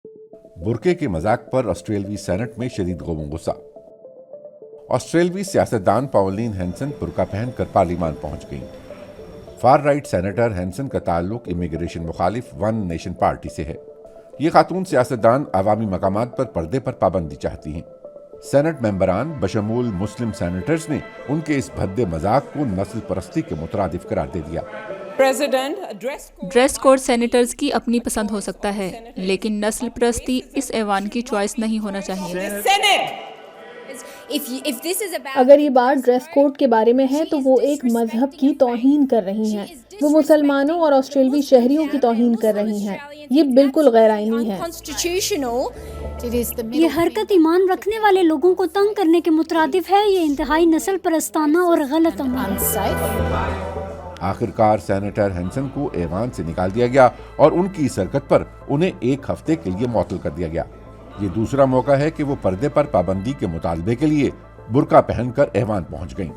Burke के मजाक पर ऑस्ट्रेलवी सेनेट में शदीद गम गुस्सा। ऑस्ट्रेलवी सियासतदान पॉलिन हैंसन बुर्का पहनकर पार्लियामान पहुंच गईं। फार राइट सेनेटर हैंसन का ताल्लुक इमिग्रेशन मुखालिफ वन नेशन पार्टी से है। ये खातून सियासतदान अवामी मकामात पर पर्दे पर पाबंदी चाहती हैं। सेनेट मेंबरान बशमूल मुस्लिम सेनेटर्स ने उनके इस भद्दे मजाक को नस्ल परस्ती के मुतरादिफ करार दे दिया। ड्रेस कोड सेनेटर्स की अपनी पसंद हो सकता है, लेकिन नस्ल परस्ती इस ऐवान की चॉइस नहीं होना चाहिए। अगर ये बात ड्रेस कोड के बारे में है तो वो एक मजहब की तौहीन कर रही हैं। वो मुसलमानों और ऑस्ट्रेलवी शहरियों की तौहीन कर रही हैं। ये बिल्कुल गैर आईनी है। ये हरकत ईमान रखने वाले लोगों को तंग करने के मुतरादिफ है। ये इंतहाई नस्ल परस्ताना और गलत अमल है। आखिरकार सेनेटर हैंसन को ऐवान से निकाल दिया गया और उनकी इस हरकत पर उन्हें 1 हफ्ते के लिए मुअत्तल कर दिया गया। ये दूसरा मौका है कि वो पर्दे पर पाबंदी के मुतालबे के लिए बुर्का पहनकर ऐवान पहुंच गईं।